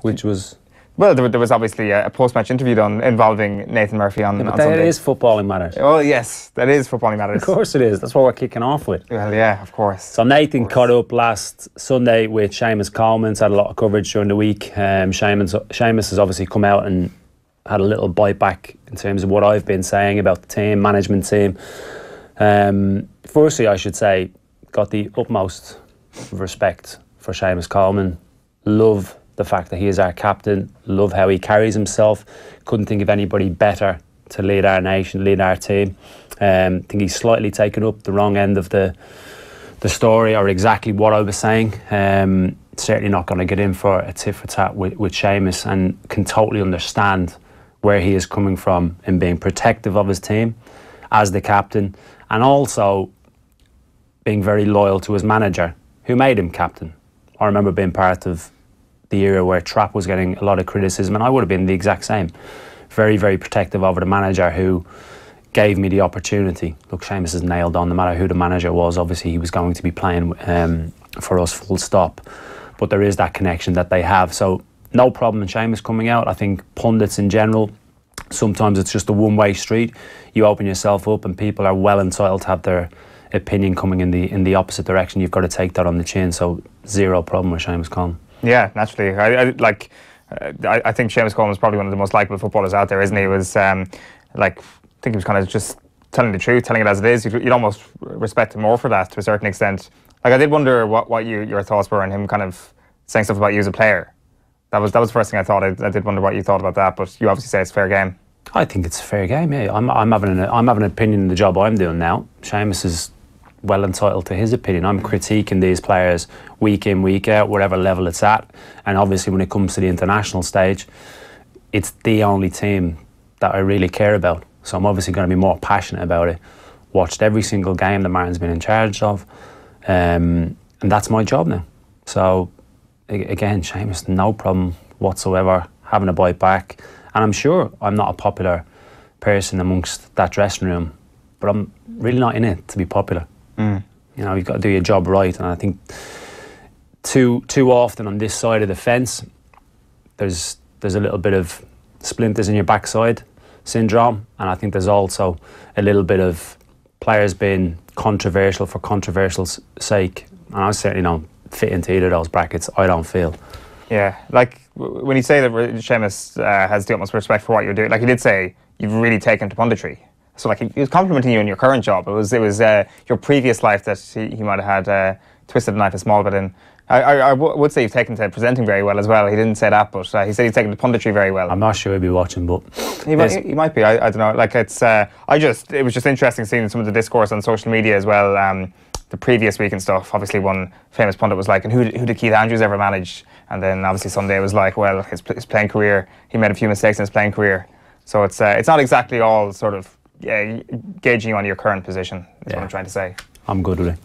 which was... Well, there was obviously a post-match interview done involving Nathan Murphy on but Sunday. that is footballing matters. Oh, yes, that is footballing matters. Of course it is. That's what we're kicking off with. Well, yeah, of course. So Nathan caught up last Sunday with Seamus Coleman. Had a lot of coverage during the week. Seamus has obviously come out and had a little bite back in terms of what I've been saying about the team, management team. Firstly, I should say, got the utmost respect for Seamus Coleman. Love the fact that he is our captain. Love how he carries himself. Couldn't think of anybody better to lead our nation, lead our team. Think he's slightly taken up the wrong end of the story, or exactly what I was saying. Certainly not going to get in for a tit for tat with Seamus, and can totally understand where he is coming from in being protective of his team as the captain, and also being very loyal to his manager, who made him captain. I remember being part of the era where Trapp was getting a lot of criticism, and I would have been the exact same. Very, very protective over the manager who gave me the opportunity. Look, Seamus has nailed on, no matter who the manager was, obviously he was going to be playing for us, full stop. But there is that connection that they have. So no problem in Seamus coming out. I think pundits in general, sometimes it's just a one-way street. You open yourself up and people are well entitled to have their opinion coming in the opposite direction. You've got to take that on the chin. So zero problem with Seamus Coleman. Yeah, naturally. I think Seamus Coleman is probably one of the most likeable footballers out there, isn't he? He was I think he was kind of just telling the truth, telling it as it is. You'd almost respect him more for that to a certain extent. Like, I did wonder what your thoughts were on him kind of saying stuff about you as a player. That was the first thing I thought. I did wonder what you thought about that, but you obviously say it's fair game. I think it's a fair game. Yeah, I'm having an opinion in the job I'm doing now. Seamus is well entitled to his opinion. I'm critiquing these players week in, week out, whatever level it's at. And obviously when it comes to the international stage, it's the only team that I really care about. So I'm obviously going to be more passionate about it. Watched every single game that Martin's been in charge of. And that's my job now. So again, Seamus, no problem whatsoever having a bite back. And I'm sure I'm not a popular person amongst that dressing room, but I'm really not in it to be popular. You know, you've got to do your job right, and I think too often on this side of the fence, there's a little bit of splinters in your backside syndrome, and I think there's also a little bit of players being controversial for controversial's sake, and I certainly don't fit into either of those brackets. I don't feel. Yeah, like when you say that Seamus has the utmost respect for what you're doing, like he did say, you've really taken to punditry. So like he was complimenting you in your current job. It was your previous life that he might have had twisted the knife a small bit in. I would say you've taken to presenting very well as well. He didn't say that, but he said he's taken to punditry very well. I'm not sure he'd be watching, but he might be. I don't know. Like it's it was just interesting seeing some of the discourse on social media as well. The previous week and stuff. Obviously, one famous pundit was like, "And who did Keith Andrews ever manage?" And then obviously Sunday was like, "Well, his playing career. He made a few mistakes in his playing career." So it's not exactly all sort of gauging you on your current position. Is what I'm trying to say. I'm good with it.